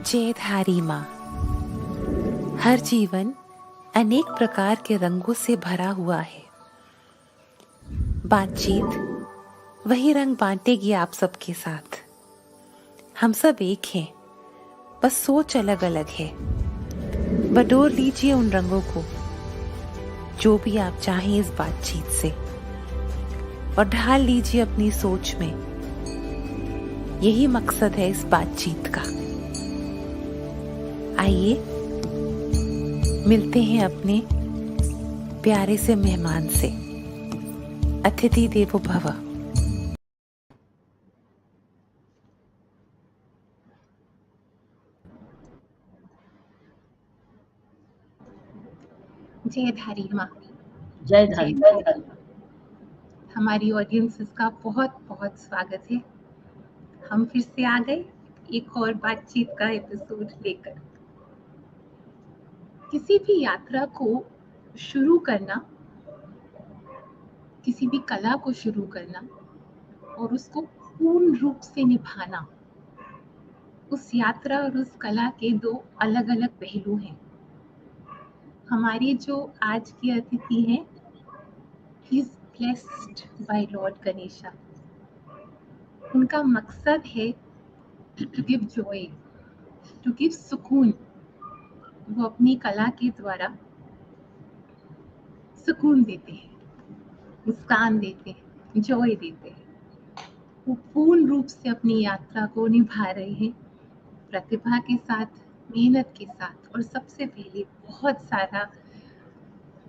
जयधारी माँ। हर जीवन अनेक प्रकार के रंगों से भरा हुआ है। बातचीत वही रंग बांटेगी आप सबके साथ। हम सब एक हैं, बस सोच अलग अलग है। बटोर लीजिए उन रंगों को, जो भी आप चाहें इस बातचीत से, और ढाल लीजिए अपनी सोच में। यही मकसद है इस बातचीत का। आइए मिलते हैं अपने प्यारे से मेहमान से। अतिथि देवो भव। जयधारी माँ। जयधारी। हमारी ऑडियंसेस का बहुत बहुत स्वागत है। हम फिर से आ गए एक और बातचीत का एपिसोड लेकर। किसी भी यात्रा को शुरू करना, किसी भी कला को शुरू करना और उसको पूर्ण रूप से निभाना, उस यात्रा और उस कला के दो अलग अलग पहलू हैं। हमारी जो आज की अतिथि हैं, he is blessed by Lord Ganesha. उनका मकसद है to give joy, to give सुकून। वो अपनी कला के द्वारा सुकून देते हैं, मुस्कान देते हैं, जॉय देते हैं। वो पूर्ण रूप से अपनी यात्रा को निभा रहे हैं, प्रतिभा के साथ, मेहनत के साथ, और सबसे पहले बहुत सारा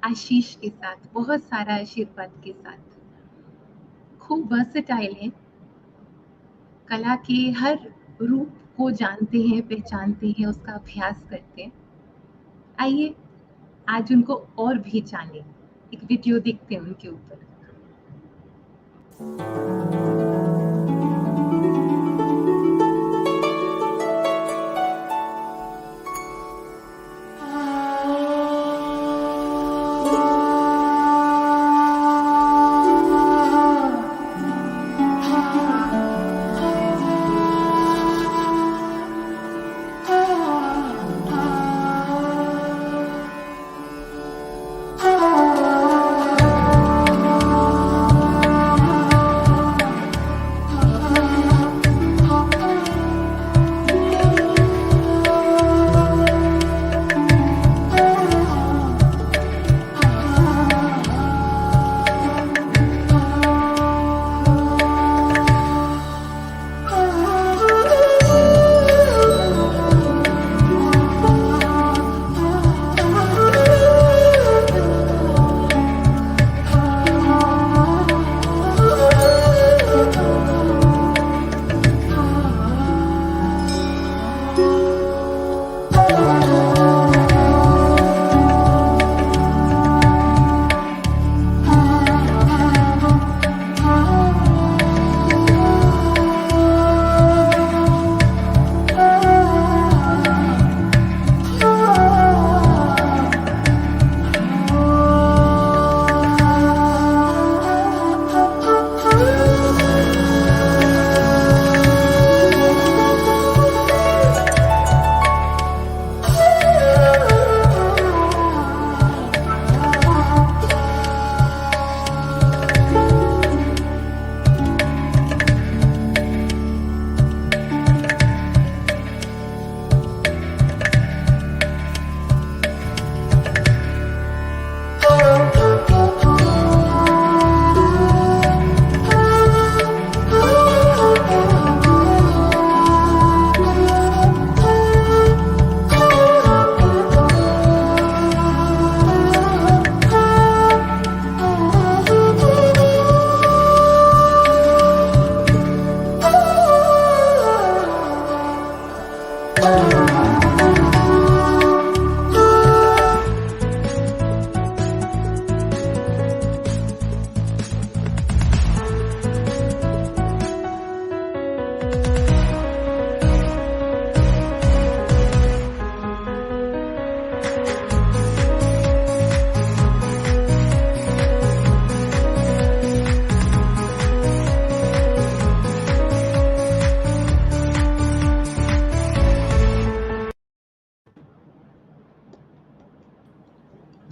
आशीष के साथ, बहुत सारा आशीर्वाद के साथ। खूब वर्सेटाइल है, कला के हर रूप को जानते हैं, पहचानते हैं, उसका अभ्यास करते हैं। आइए आज उनको और भी जाने। एक वीडियो देखते हैं उनके ऊपर।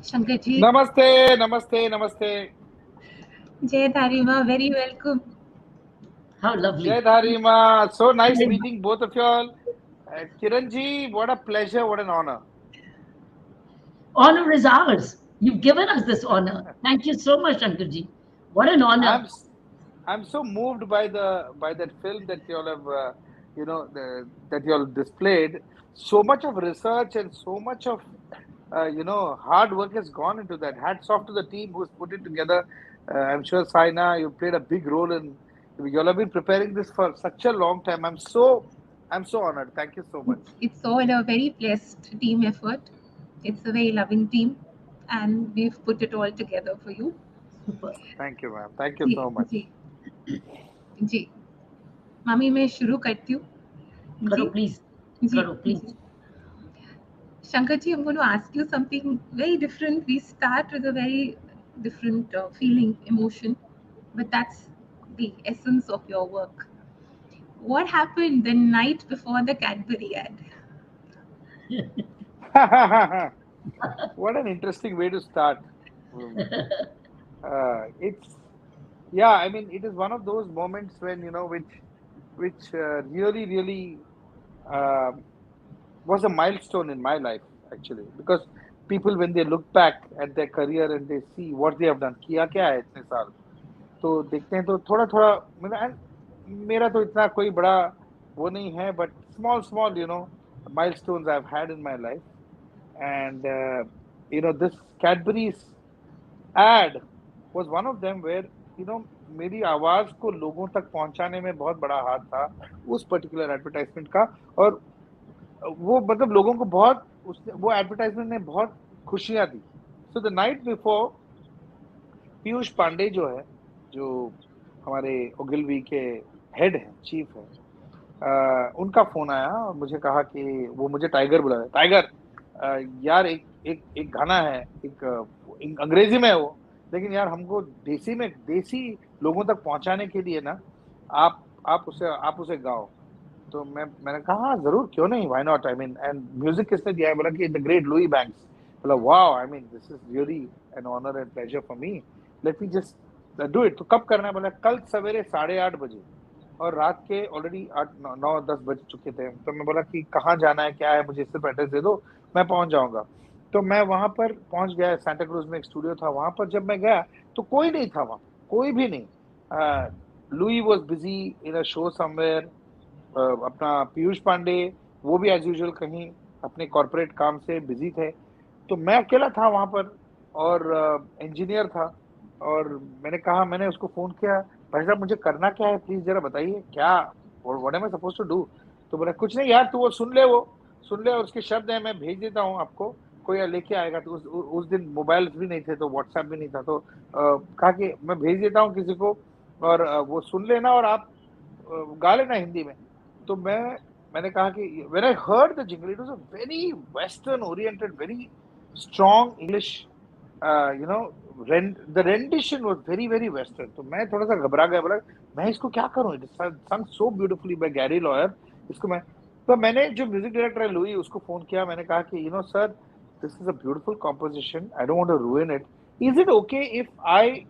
Shankar ji, Namaste, namaste, namaste. Jai Dharima, very welcome. How lovely. Jai Dharima. So nice Jai- meeting both of y'all. Kiran ji, what a pleasure, what an honor. Honor is ours. You've given us this honor. Thank you so much, Shankarji. What an honor. I'm so moved by that film that y'all have that y'all displayed. So much of research and so much of hard work has gone into that. Hats off to the team who's put it together. I'm sure Saina, you played a big role in. Y'all have been preparing this for such a long time. I'm so honored. Thank you so much. It's all a very blessed team effort. It's a very loving team, and we've put it all together for you. Super. Thank you, ma'am. Thank you ji so much. जी जी मामी मैं शुरू करती हूँ Karo, ji please. Ji Karo, please. Ji Shankar ji, I'm going to ask you something very different. We start with a very different feeling, emotion, but that's the essence of your work. What happened the night before the Cadbury ad? What an interesting way to start. Um, it's yeah. I mean, it is one of those moments when which really um was a milestone in my life actually, because people when they look back at their career and they see what they have done, किया क्या है इतने साल, तो देखते हैं तो थोड़ा थोड़ा मेरा तो इतना कोई बड़ा वो नहीं है, but small milestones I've had in my life. And this Cadbury's ad was one of them where मेरी आवाज को लोगों तक पहुंचाने में बहुत बड़ा हाथ था उस पर्टिकुलर एडवर्टाइजमेंट का। और वो मतलब लोगों को बहुत वो एडवर्टाइजमेंट ने बहुत खुशियां दी। So the night before Piyush Pandey जो है, जो हमारे ओगिलवी के हेड हैं, चीफ है, उनका फोन आया और मुझे कहा कि वो मुझे टाइगर बुलाया। टाइगर, यार एक गाना है, एक अंग्रेजी में है वो, लेकिन यार हमको देसी लोगों तक पहुंचाने के लिए ना आप उसे गाओ। तो मैंने कहा हाँ जरूर, क्यों नहीं, why not, I mean, and music किसने दिया है? बोला कि द ग्रेट लुई बैंक्स। बोला wow, I mean this is really an honour and pleasure for me, let me just do it. तो कब करना है? बोला कल सवेरे 8:30 बजे। और रात के ऑलरेडी 8-9-10 बज चुके थे। तो मैं बोला कि कहाँ जाना है, क्या है, मुझे सिर्फ एड्रेस दे दो, मैं पहुंच जाऊंगा। तो मैं वहां पर पहुंच गया। सांता क्रूज में एक स्टूडियो था, वहां पर जब मैं गया तो कोई नहीं था वहां, कोई भी नहीं। Louis was busy in a show somewhere. अपना पीयूष पांडे वो भी एज यूजुअल कहीं अपने कॉर्पोरेट काम से बिजी थे। तो मैं अकेला था वहां पर, और इंजीनियर था। और मैंने उसको फोन किया, भाई साहब मुझे करना क्या है, प्लीज जरा बताइए, क्या what am I suppose to do? तो बोला कुछ नहीं यार, तू वो सुन ले और उसके शब्द है, मैं भेज देता हूँ आपको, कोई लेके आएगा। तो उस दिन मोबाइल भी नहीं थे, तो व्हाट्सएप भी नहीं था। तो कहा कि मैं भेज देता हूँ किसी को, और वो सुन लेना और आप गा लेना हिंदी में। तो मैंने कहा कि when I heard the jingle, it was a very western oriented, very strong English, the rendition was very very western. तो मैं थोड़ा सा घबरा गया, बोला मैं इसको क्या करूं, it sung so beautifully by Gary Lawyer, इसको मैं। तो मैंने जो म्यूजिक डायरेक्टर है लुई, उसको फोन किया। मैंने कहा कि sir, this is a beautiful composition, I don't want to ruin it, is it okay if I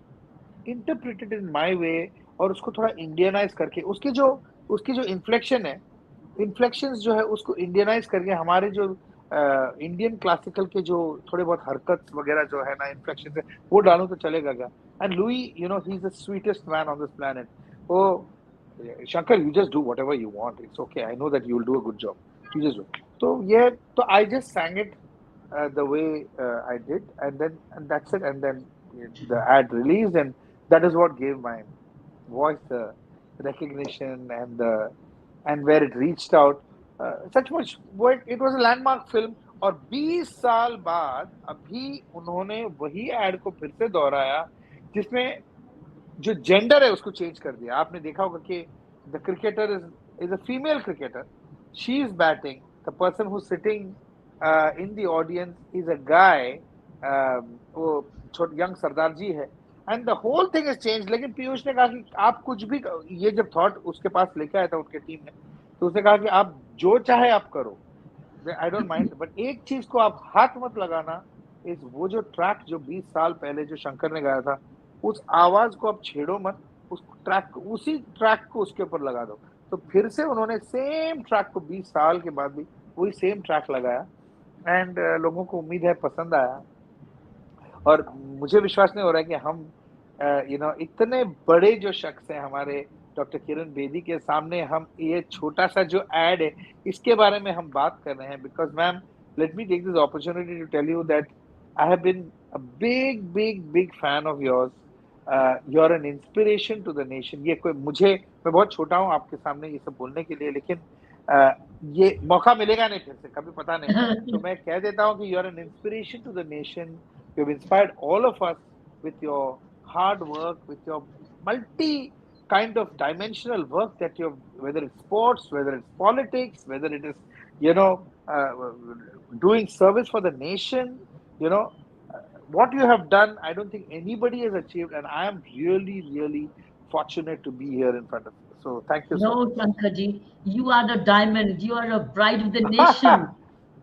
interpreted in my way, और उसको थोड़ा इंडियनाइज करके, उसकी जो इन्फ्लेक्शंस जो है उसको इंडियनाइज करके, हमारे जो इंडियन क्लासिकल के जो थोड़े बहुत हरकत वगैरह जो है ना, इन्फ्लेक्शन है, वो डालूं तो चलेगा क्या? And Louis, he is the sweetest man on this planet. वो Shankar, you just do whatever you want, it's okay, I know that you will do a good job, you just do. तो I just sang it the way I did, and that's it. And then the ad released, and that is what gave my voice the recognition and where it reached out. सचमुच वो it was a landmark film। और 20 साल बाद अभी उन्होंने वही add को फिर से दोहराया, जिसमें जो जेंडर है उसको चेंज कर दिया। आपने देखा होगा कि the cricketer is a female cricketer, she is batting, the person who sitting in the audience is a guy, वो यंग सरदार जी है, and the whole thing is change. लेकिन पीयूष ने कहा कि आप कुछ भी, ये जब थॉट उसके पास लेके आया था उनके टीम ने, तो उसने कहा कि आप जो चाहे आप करो, आई डोंट माइंड, बट एक चीज को आप हाथ मत लगाना इस वो जो ट्रैक जो 20 साल पहले जो शंकर ने गाया था, उस आवाज को अब छेड़ो मत, उस ट्रैक उसी ट्रैक को उसके ऊपर लगा दो। तो फिर से उन्होंने सेम ट्रैक को 20 साल के बाद भी वही सेम ट्रैक लगाया, एंड लोगों को उम्मीद है पसंद आया। और मुझे विश्वास नहीं हो रहा है कि हम इतने बड़े जो शख्स हैं हमारे डॉक्टर किरण बेदी के सामने हम ये छोटा सा जो एड है इसके बारे में हम बात कर रहे हैं। Because ma'am, let me take this opportunity to tell you that I have been a big big big fan of yours. You are an inspiration to the nation. ये कोई मैं बहुत छोटा हूँ आपके सामने ये सब बोलने के लिए, लेकिन ये मौका मिलेगा नहीं फिर से कभी, पता नहीं। तो मैं कह देता हूँ कि you are an inspiration to the nation. You have inspired all of us with your hard work, with your multi kind of dimensional work that you've, whether it's sports, whether it's politics, whether it is, doing service for the nation, you know, what you have done, I don't think anybody has achieved, and I am really, really fortunate to be here in front of you. So thank you so No, much. Shankarji, you are the diamond. You are a bride of the nation.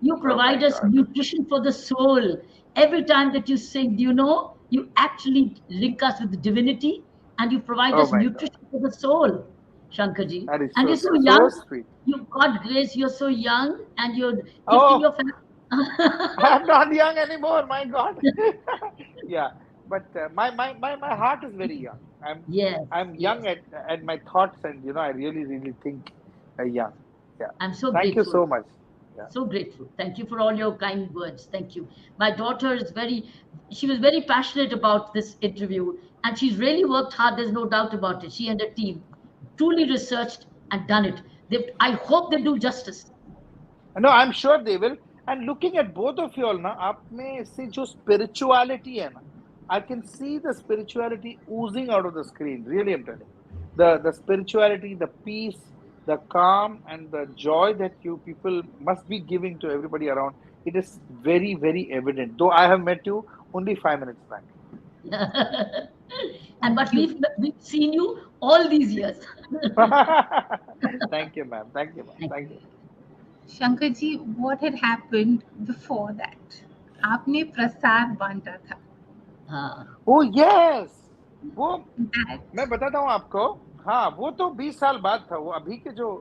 You Oh my provide us God. nutrition for the soul. Every time that you sing, do you know, you actually link us with the divinity and you provide Oh us my God. nutrition for the soul, Shankarji. That is And so, you're so so young. sweet. You've got grace. You're so young and you're gifting Oh, your family. I'm not young anymore, my God. Yeah, but my heart is very young. Yes, I'm young yes. at my thoughts, and I really really think young. Yeah. I'm so Thank you grateful. so much. Yeah. So grateful. Thank you for all your kind words. Thank you. My daughter is she was very passionate about this interview and she's really worked hard. There's no doubt about it. She and her team truly researched and done it. I hope they do justice. No, I'm sure they will. And looking at both of you all, na, आप में से जो spirituality है ना, I can see the spirituality oozing out of the screen. Really, I'm telling you, the spirituality, the peace, the calm, and the joy that you people must be giving to everybody around. It is very, very evident. Though I have met you only 5 minutes back. But we've seen you all these years. Thank you, ma'am. Thank you, ma'am. Thank you. Shankar ji, what had happened before that? आपने प्रसाद बांटा था. Oh yes, वो That मैं बताता हूँ आपको. हाँ, वो तो 20 साल बाद था. वो अभी के जो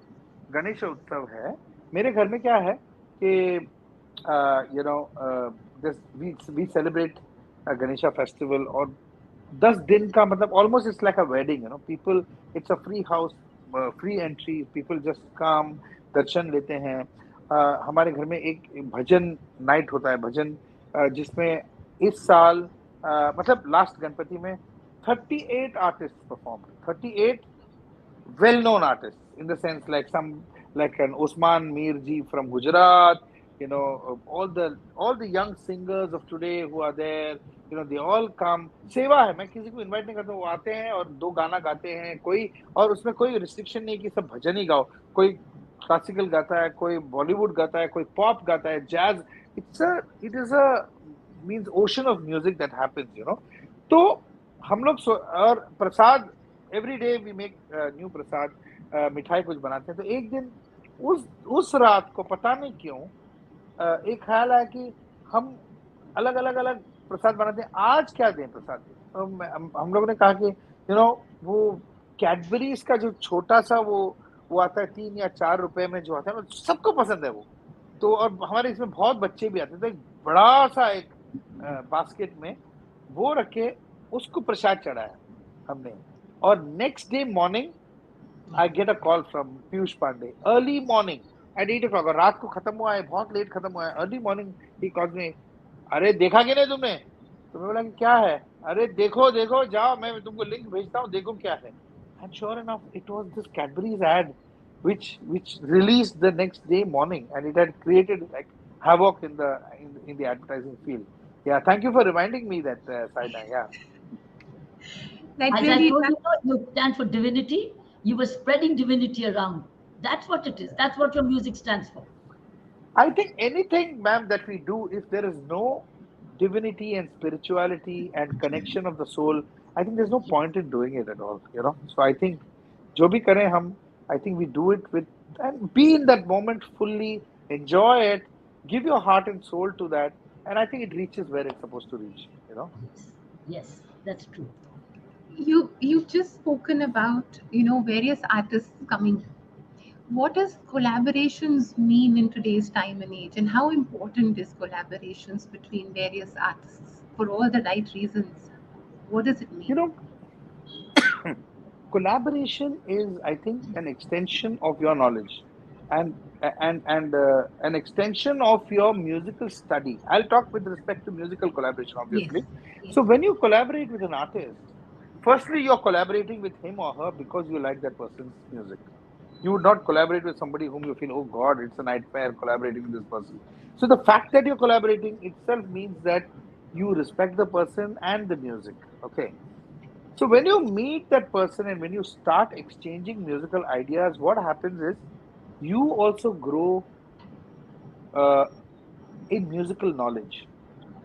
गणेश उत्सव है, मेरे घर में क्या है कि we celebrate a Ganesha festival, और 10 दिन का मतलब almost it's like a wedding. People, it's a free house, free entry. People just come, दर्शन लेते हैं. हमारे घर में एक भजन नाइट होता है, भजन जिसमें इस साल मतलब लास्ट गणपति में 38 artists performed. 38 well-known artists, in the sense like an Osman Mir ji from Gujarat, all the young singers of today who are there, they all come. सेवा है, मैं किसी को इनवाइट नहीं करता, वो आते हैं और 2 गाना गाते हैं कोई, और उसमें कोई रिस्ट्रिक्शन नहीं कि सब भजन ही गाओ. कोई क्लासिकल गाता है, कोई बॉलीवुड गाता है, कोई पॉप गाता है, jazz. it is a means ocean of music that happens. तो हम लोग और prasad, every day we make new prasad, मिठाई कुछ बनाते हैं. तो एक दिन उस रात को पता नहीं क्यों एक ख्याल आया कि हम अलग अलग अलग प्रसाद बनाते हैं, आज क्या दें प्रसाद. तो हम लोगों ने कहा कि वो कैडबरीज का जो छोटा सा वो आता है 3 या 4 रुपए में, जो आता है सबको पसंद है वो. तो और हमारे इसमें बहुत बच्चे भी आते हैं, तो एक बड़ा सा एक बास्केट में वो रखे, उसको प्रसाद चढ़ाया हमने. और next day morning I get a call from Piyush Pandey, early morning at 8 o'clock. और रात को खत्म हुआ है, बहुत लेट खत्म हुआ है. Early morning he calls me, अरे देखा कि नहीं तुमने. तो मैं बोला कि क्या है. अरे देखो देखो, जाओ, मैं तुमको लिंक भेजता हूँ, देखो क्या है. And sure enough it was this Cadbury's ad which released the next day morning, and it had created like havoc in the advertising field. Yeah, thank you for reminding me that, Saina. Yeah. that As really I told you, you stand for divinity. You were spreading divinity around. That's what it is. That's what your music stands for. I think anything, ma'am, that we do, if there is no divinity and spirituality and connection of the soul, I think there's no point in doing it at all. So I think जो भी करें हम, I think we do it with, and be in that moment fully, enjoy it, give your heart and soul to that, and I think it reaches where it's supposed to reach. Yes, that's true. You've just spoken about various artists coming. What does collaborations mean in today's time and age, and how important is collaborations between various artists for all the right reasons? What does it You mean? know, collaboration is, I think, an extension of your knowledge, and an extension of your musical study. I'll talk with respect to musical collaboration, Yes, obviously. yes, So when you collaborate with an artist, firstly, you're collaborating with him or her because you like that person's music. You would not collaborate with somebody whom you feel, oh God, it's a nightmare collaborating with this person. So the fact that you're collaborating itself means that you respect the person and the music. Okay. So when you meet that person and when you start exchanging musical ideas, what happens is you also grow uh, in musical knowledge.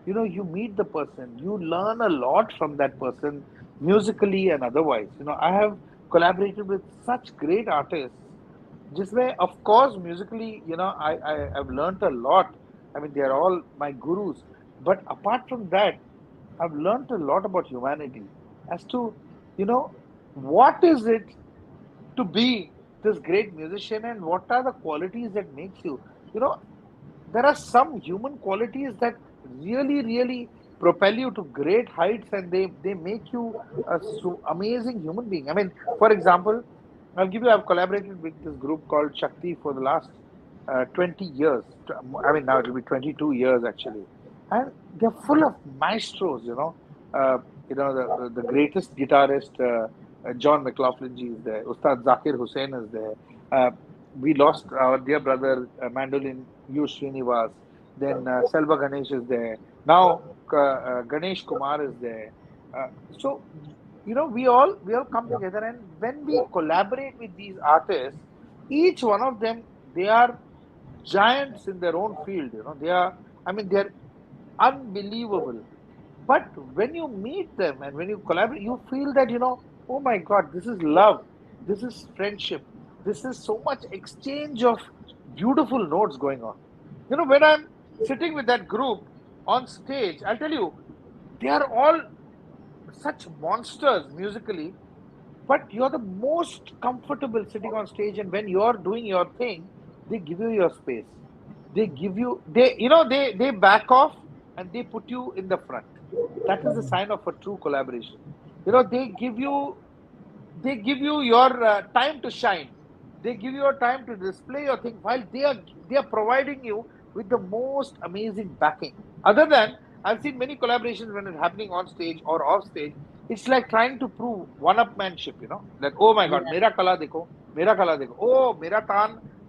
You meet the person, you learn a lot from that person, musically and otherwise. I have collaborated with such great artists, just where, of course, musically, I've learned a lot. I mean, they're all my gurus. But apart from that, I've learned a lot about humanity as to, you know, what is it to be this great musician, and what are the qualities that makes you, you know, there are some human qualities that really, really propel you to great heights, and they make you a amazing human being. I mean, for example, I've collaborated with this group called Shakti for the last 20 years. I mean, now it'll be 22 years actually. And they're full of maestros, the greatest guitarist, John McLaughlin ji is there, Ustad Zakir Hussain is there. Uh, we lost our dear brother, mandolin U. Srinivas. Then Selva Ganesh is there. Now Ganesh Kumar is there. So we all come together, and when we collaborate with these artists, each one of them, they are giants in their own field. They're unbelievable. But when you meet them and when you collaborate, you feel that, oh my God, this is love, this is friendship, this is so much exchange of beautiful notes going on. When I'm sitting with that group on stage, I'll tell you, they are all such monsters musically, but you're the most comfortable sitting on stage, and when you're doing your thing, they give you your space. They give you, they back off and they put you in the front. That is the sign of a true collaboration. They give you your time to shine. They give you your time to display your thing, while they are providing you with the most amazing backing. Other than, I've seen many collaborations when it's happening on stage or off stage. It's like trying to prove one-upmanship. That, oh my God, mera kala dekho. Oh,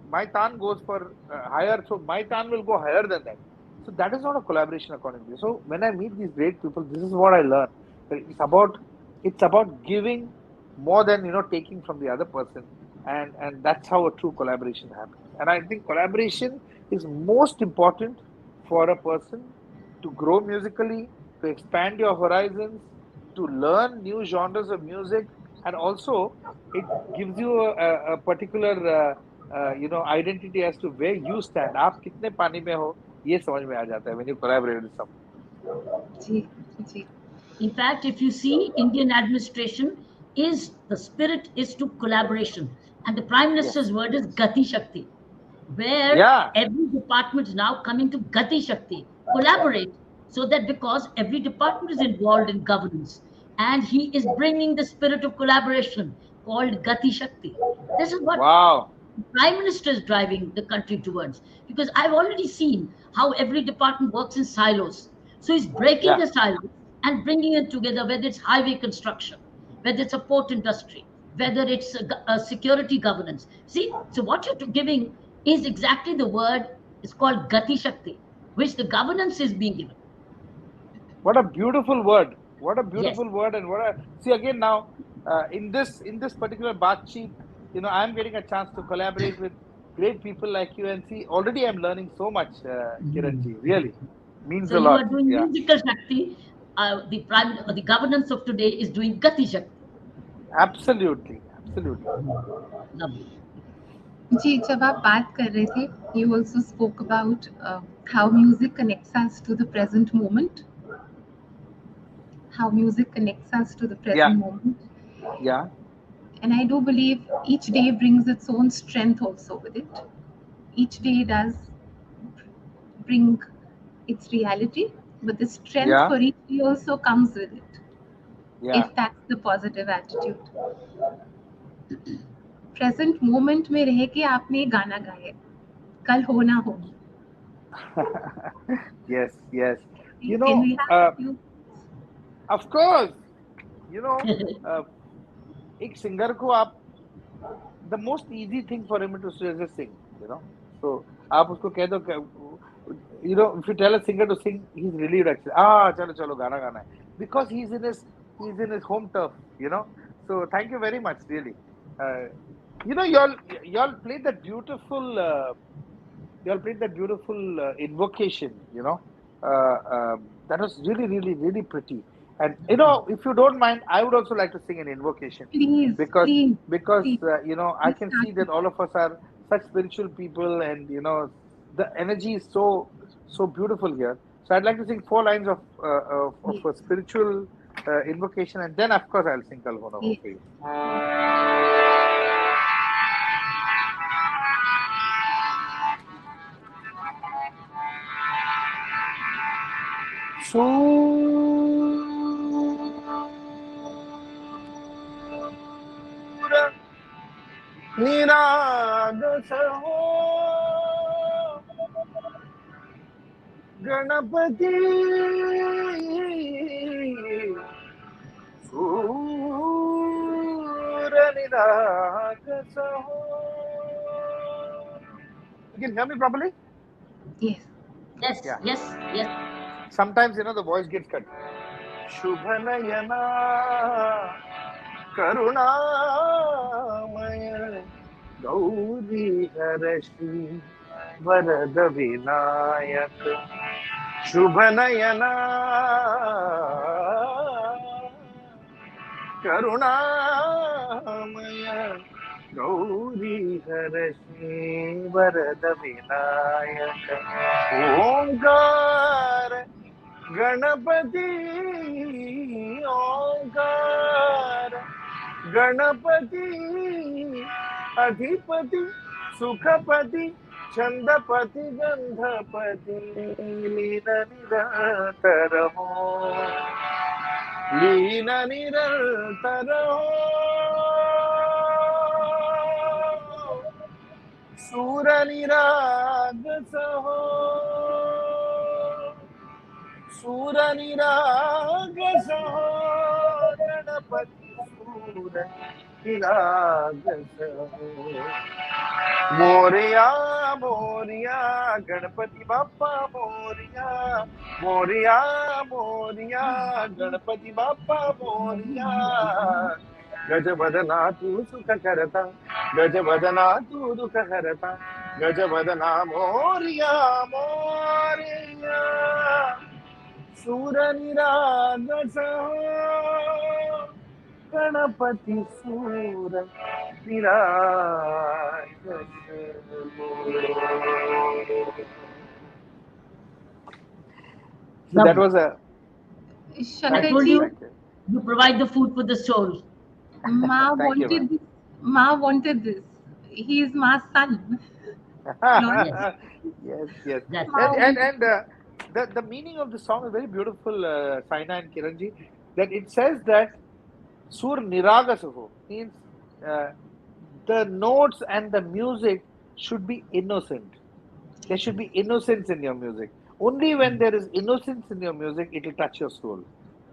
my tan goes for higher, so my tan will go higher than that. So that is not a collaboration according to me. So when I meet these great people, this is what I learn. That it's about giving more than taking from the other person, and that's how a true collaboration happens. And I think collaboration is most important for a person to grow musically, to expand your horizons, to learn new genres of music, and also it gives you a particular identity as to where you stand. आप कितने पानी में हो, ये समझ में आ जाता है when you collaborate with someone. Ji, ji. In fact, if you see, Indian administration is the spirit is to collaboration, and the Prime Yes. Minister's word is Gati Shakti, where Yeah. every department is now coming to Gati Shakti, collaborate, so that because every department is involved in governance, and he is bringing the spirit of collaboration called Gati Shakti. This is what Wow. the Prime Minister is driving the country towards, because I've already seen how every department works in silos. So he's breaking Yeah. the silos and bringing it together, whether it's highway construction, whether it's a port industry, whether it's a security governance. See, so what you're giving is exactly the word, it's called Gati Shakti, which the governance is being given. What a beautiful word. What a Yes. beautiful word. And what a see again now, in this particular Baatcheet, I'm getting a chance to collaborate with great people like you, and see, already I'm learning so much, Kiranji. Really means So a you lot. are doing Yeah. musical Shakti. The governance of today is doing Gati Shakti. Absolutely. Absolutely. Lovely. जी, जब आप बात कर रहे थे, you also spoke about how music connects us to the present moment. How music connects us to the present Yeah, moment. yeah, And I do believe each day brings its own strength also with it. Each day does bring its reality, but the strength yeah, for each day also comes with it, yeah. if that's the positive attitude. Present moment में रह के आपने ये गाना गाया, कल हो ना हो. Yes, yes. You Can know, we have a few? of course, you know, uh, एक singer को आप the most easy thing for him to do is just sing, you know. So आप उसको कह दो you know, if you tell a singer to sing, he's relieved actually. चलो चलो गाना गाना है, because he's in his home turf, you know. So thank you very much, really. Uh, you know, y'all played that beautiful invocation, you know. That was really, really, really pretty. And you know, if you don't mind, I would also like to sing an invocation Please, because please, please. you know, I You can start see that with all of us are such spiritual people, and you know, the energy is so beautiful here. So I'd like to sing 4 lines of yes, a spiritual invocation, and then of course I'll sing Kal Ho Na Ho yes. for you. Surya निरागस हो गणपति सूर निरागस हो. You can hear me properly? Yes. Yes, Yeah. yes, yes. Sometimes you know the voice gets cut. शुभ नयना करुणामय गौरी हरषि वरद विनायक शुभ नयना करुणामय गौरी हरषि वरद विनायक ओंकार गणपति ओंकार गणपति अधिपति सुखपति छंदपति गंधपति लीन निरंतर हो लीन निरंतर हो सूर निरागस हो सूर निरागस हो गणपति सूर निरागस हो मोरिया मोरिया गणपति बाप्पा मोरिया मोरिया मोरिया गणपति बाप्पा मोरिया गजवदना तू सुख करता गजवदना तू दुख हरता गजवदना मोरिया मोरिया सूर निरागस हो गणपति सूर निरागस हो. So that was a I thank told you, Shankarji, you, thank you, you provide the food for the soul. Ma thank you, wanted this. Ma wanted this. He is Ma's son. Lord, Yes, man. Yes, yes, that's Ma wanted. and the meaning of the song is very beautiful, Saina and Kiranji. That it says that Sur Niragasaho means uh, the notes and the music should be innocent. There should be innocence in your music. Only when there is innocence in your music, it will touch your soul.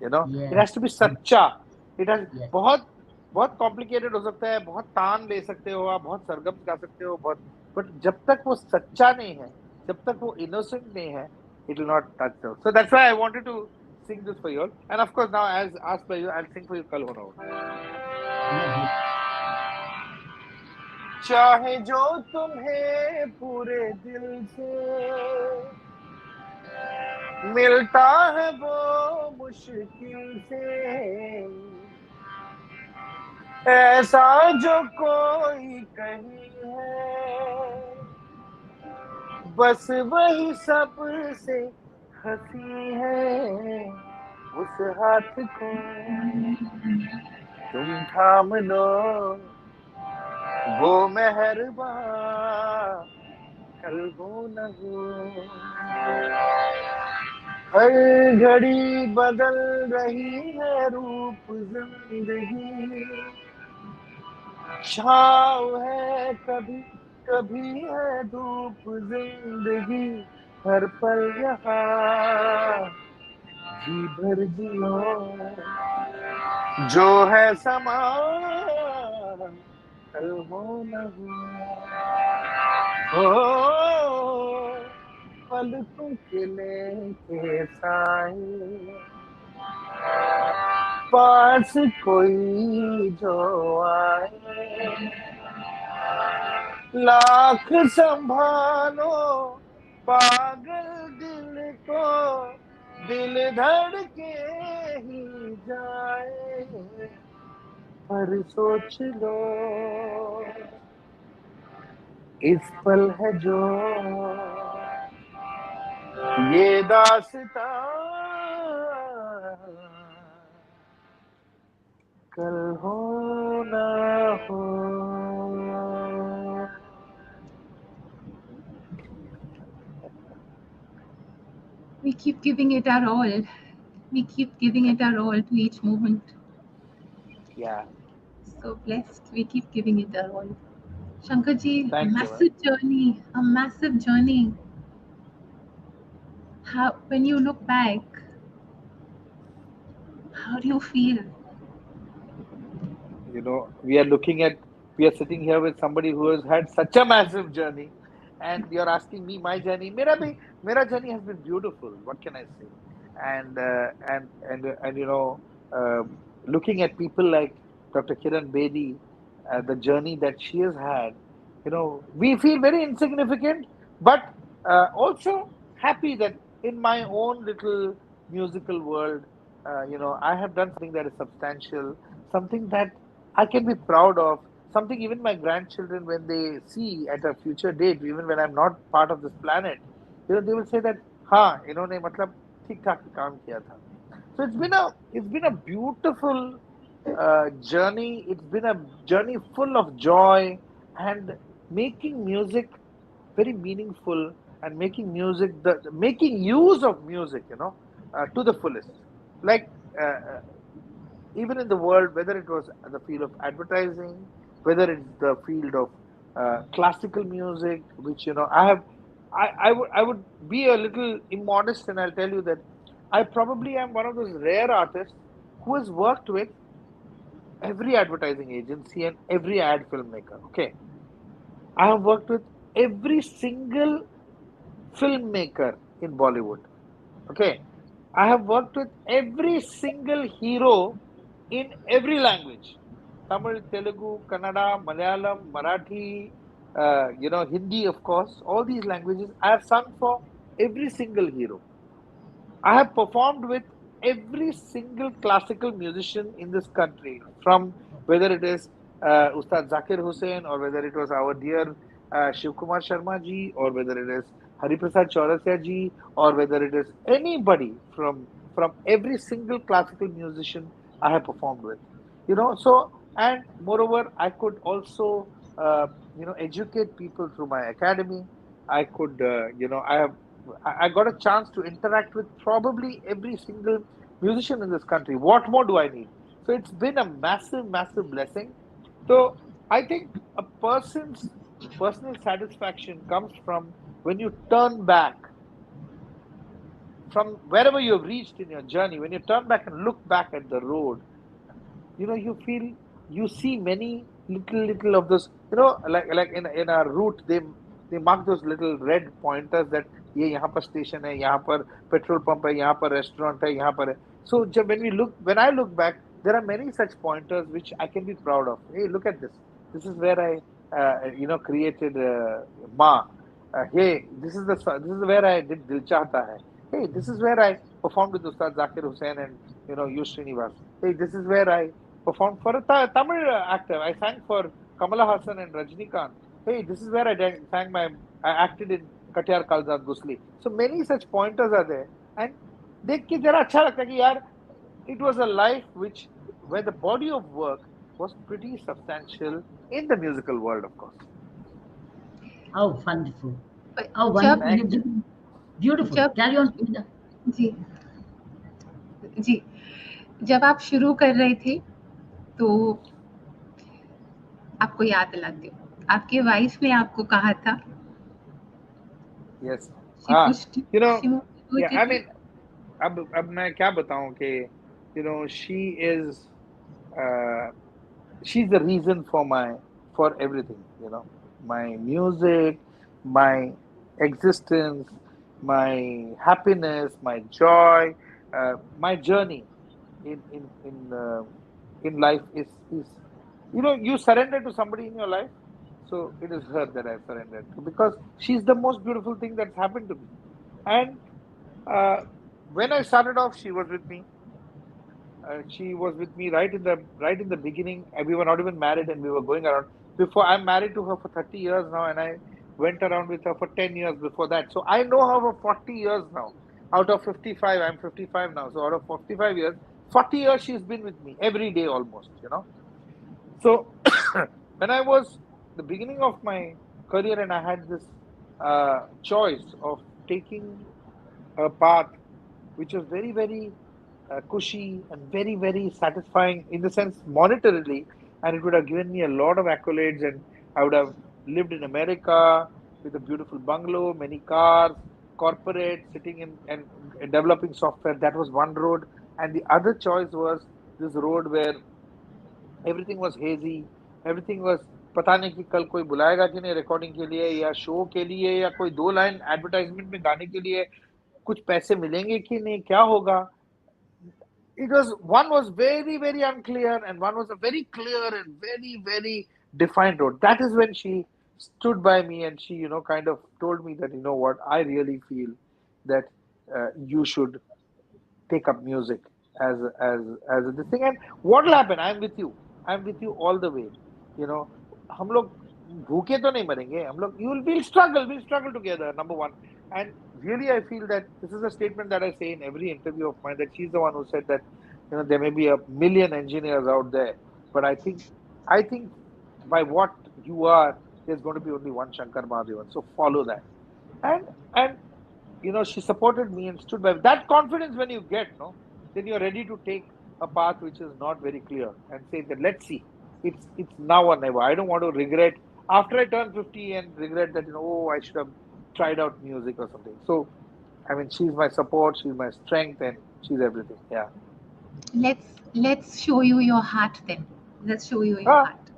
You know, it yes, has to be सच्चा. It has yes. बहुत बहुत complicated हो सकता है, बहुत तान ले सकते हो आप, बहुत सरगम गा सकते हो, बहुत. But जब तक वो सच्चा नहीं है, जब तक वो innocent नहीं है, it will not touch you. So that's why I wanted to sing this for you all. And of course now, as asked by you, I'll sing for you Kal Ho Na Ho. Lovely. चाहे जो तुम्हें पूरे दिल से मिलता है वो मुश्किल से ऐसा जो कोई कहीं है बस वही सबसे हंसी है, उस हाथ को तुम थाम लो, वो मेहरबान कल हो न हो। हर घड़ी बदल रही है रूप जिंदगी, छाँव है कभी कभी है धूप जिंदगी, हर पल यहाँ जी भर जियो, जो है समा कल हो न हो, पलकों के लेके साए, पास कोई जो आए, लाख संभालो पागल दिल को, दिल धड़के ही जाए, पर सोच लो इस पल है जो ये दास्तां कल हो ना हो। We keep giving it our all. We keep giving it our all to each moment. Yeah. So blessed. We keep giving it our all. Shankar ji, Thank you. massive journey, a massive journey. How, when you look back, how do you feel? You know, we are sitting here with somebody who has had such a massive journey, and you're asking me my journey. Mera journey has been beautiful. What can I say? And you know, looking at people like Dr. Kiran Bedi, the journey that she has had, you know, we feel very insignificant, but also happy that in my own little musical world, you know, I have done something that is substantial, something that I can be proud of, something even my grandchildren, when they see at a future date, even when I'm not part of this planet, you know, they will say that, हाँ, इन्होंने मतलब ठीक ठाक काम किया था. So it's been a beautiful journey. It's been a journey full of joy and making music very meaningful, and making use of music, you know, to the fullest. Like even in the world, whether it was the field of advertising, whether it's the field of classical music, which you know I would be a little immodest, and I'll tell you that I probably am one of those rare artists who has worked with every advertising agency and every ad filmmaker. Okay, I have worked with every single filmmaker in Bollywood. Okay, I have worked with every single hero in every language: Tamil, Telugu, Kannada, Malayalam, Marathi, you know, Hindi, of course. All these languages I have sung for every single hero. I have performed with every single classical musician in this country, from whether it is Ustad Zakir Hussain, or whether it was our dear Shiv Kumar Sharma ji, or whether it is Hariprasad Chaurasia ji, or whether it is anybody from every single classical musician I have performed with. You know, so, and moreover, I could also you know, educate people through my academy. I could you know, I got a chance to interact with probably every single musician in this country. What more do I need? So it's been a massive, massive blessing. So I think a person's personal satisfaction comes from when you turn back from wherever you have reached in your journey, when you turn back and look back at the road, you know, you feel, you see many little of those, you know, like in our route, they mark those little red pointers that ये यहाँ पर station है, यहाँ पर petrol pump है, यहाँ पर restaurant है, यहाँ पर है. So जब when I look back, there are many such pointers which I can be proud of. Hey, look at this. This is where I you know, created Ma. Hey, this is where I did Dil Chahta Hai. Hey, this is where I performed with Ustad Zakir Hussain and, you know, U Srinivas. Hey, this is where I performed for a Tamil actor. I sang for Kamala Hassan and Rajnikant. Hey, this is where I acted in Katiyar कालजात गुसली. So many such pointers are there, and देख के जरा अच्छा लगता है कि यार it was a life which where the body of work was pretty substantial in the musical world, of course. How wonderful. पर How जब wonderful. Thank you. Beautiful. जब Carry on, Sumita. जी जी जब आप शुरू कर रहे थे तो आपको याद दिलाती हूँ, आपके वाइफ ने आपको कहा था Yes. she pushed you, You know, she yeah, I motivated you. mean, अब मैं क्या बताऊं कि she is uh, she's the reason for everything, my music, my existence, my happiness, my joy, my journey in in in uh, in life is you surrender to somebody in your life. So it is her that I surrendered to, because she's the most beautiful thing that's happened to me. And uh, when I started off, she was with me. She was with me right in the beginning, and we were not even married, and we were going around. Before, I'm married to her for 30 years now, and I went around with her for 10 years before that. So I know her for 40 years now. Out of 55, I'm 55 now. So out of 45 years, 40 years she's been with me every day almost. So when I was the beginning of my career, and I had this choice of taking a path which was very, very cushy and very, very satisfying in the sense monetarily, and it would have given me a lot of accolades, and I would have lived in America with a beautiful bungalow, many cars, corporate, sitting in and developing software. That was one road, and the other choice was this road where everything was hazy, everything was पता नहीं कि कल कोई बुलाएगा कि नहीं recording के लिए या शो के लिए या कोई दो लाइन एडवर्टाइजमेंट में गाने के लिए कुछ पैसे मिलेंगे कि नहीं क्या होगा. It was one was very, very unclear, and one was a very clear and very, very defined road. That is when she stood by me, and she kind of told me that, what, I really feel that you should take up music as this thing. And what will happen? I'm with you all the way. you know हम लोग भूखे तो नहीं मरेंगे हम लोग. We'll struggle together, number one. And really, I feel that this is a statement that I say in every interview of mine, that she's the one who said that there may be a million engineers out there, but I think by what you are, there's going to be only one Shankar Mahadevan. So follow that. And she supported me and stood by that confidence. When you get, no, then you're ready to take a path which is not very clear and say that, let's see, it's now or never. I don't want to regret after I turn 50 and regret that, oh, I should have tried out music or something. So I mean, she's my support, she's my strength, and she's everything. Yeah. Let's show you your heart then. Let's show you your Ah, heart.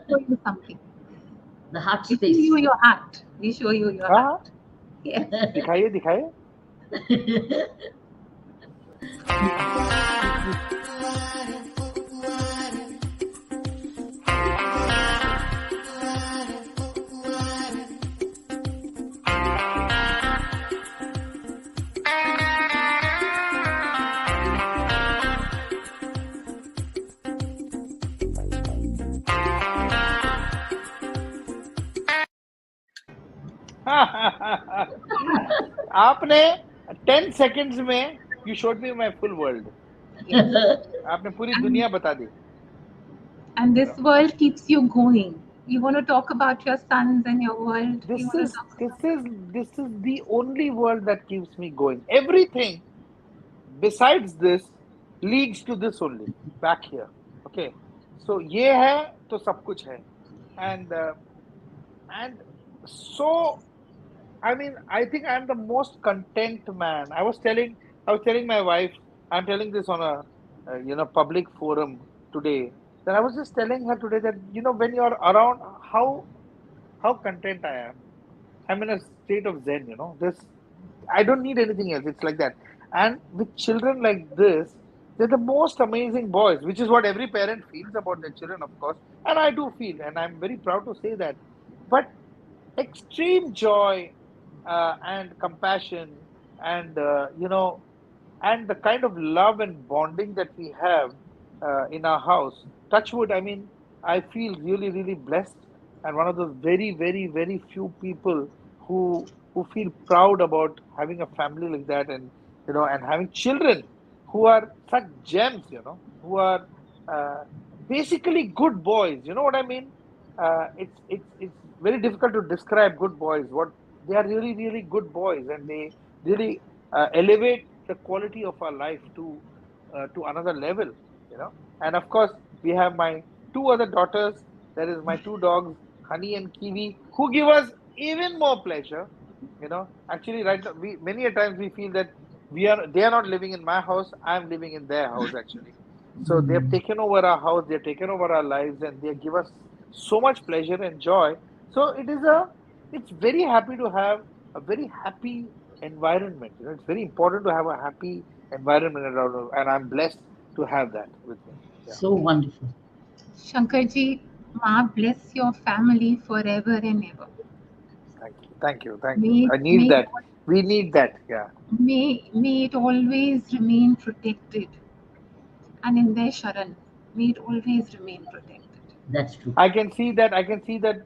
Show you something. The heart We show space. you your heart. We show you your ah, heart. Yes. दिखाइए. आपने 10 seconds में you showed me my full world. Yes. आपने पूरी दुनिया बता दी. And this world keeps you going. You want to talk about your sons and your world. This You want to is talk this about is this is the only world that keeps me going. Everything besides this leads to this only, back here. Okay, so ये है तो सब कुछ है. And so, I mean, I think I'm the most content man. I was telling my wife, I'm telling this on a public forum today, that I was just telling her today that, when you're around, how content I am. I'm in a state of zen. This, I don't need anything else. It's like that. And with children like this, they're the most amazing boys, which is what every parent feels about their children, of course. And I do feel, and I'm very proud to say that. But extreme joy and compassion, and and the kind of love and bonding that we have in our house. Touchwood, I mean, I feel really, really blessed, and one of those very, very, very few people who feel proud about having a family like that, and and having children who are such gems, who are uh, basically good boys. You know what I mean? It's very difficult to describe good boys. What they are, really really good boys, and they really elevate the quality of our life to another level. And of course, we have my two other daughters. That is my two dogs, Honey and Kiwi, who give us even more pleasure. Actually, right now, we many a times we feel that they are not living in my house. I'm living in their house actually. So they have taken over our house. They have taken over our lives, and they give us so much pleasure and joy. So it's very happy to have a very happy environment. It's very important to have a happy environment around, and I'm blessed to have that with me. Yeah. So wonderful. Shankarji, Ma bless your family forever and ever. Thank you. Thank you. Thank you. May, I need may, that. We need that. Yeah. may it always remain protected. And in their Sharan, may it always remain protected. That's true. I can see that. I can see that,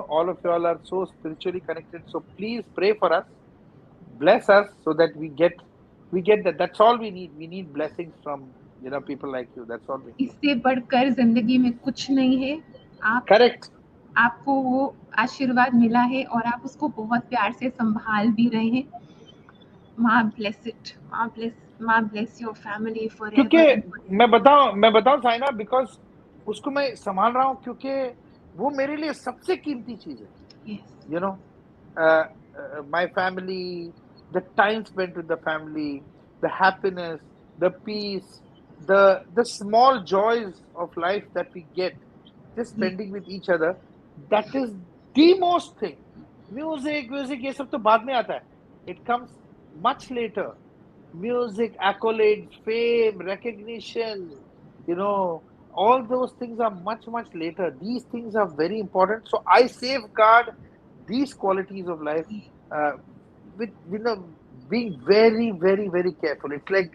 all of you all are so spiritually connected. So please pray for us. Bless us so that we get that. That's all we need. We need blessings from, people like you. That's all we need. इससे बढ़कर जिंदगी में कुछ नहीं है. Correct. आपको वो आशीर्वाद मिला है और आप उसको बहुत प्यार से संभाल भी रहे हैं. माँ bless it. माँ bless your family forever. क्योंकि मैं बताऊं साइना, बिकॉज उसको मैं संभाल रहा हूं क्योंकि वो मेरे लिए सबसे कीमती चीज है. Yes. My family, the time spent with the family, the happiness, the peace, the small joys of life that we get just spending with each other. That is the most thing. Music ये सब तो बाद में आता है. It comes much later. Music, accolades, fame, recognition, all those things are much, much later. These things are very important. So I safeguard these qualities of life with, being very, very, very careful. It's like,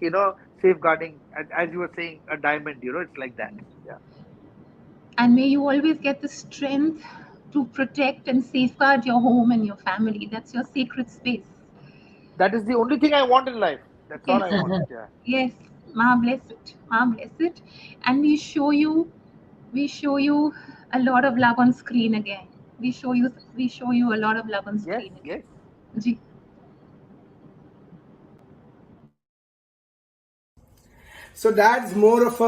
safeguarding, as you were saying, a diamond, it's like that. Yeah. And may you always get the strength to protect and safeguard your home and your family. That's your sacred space. That is the only thing I want in life. That's all I want. Yeah. Yes, Ma bless it. Ma bless it. And we show you a lot of love on screen again. We show you a lot of love on screen again. Yes. Ji. So Dad's more of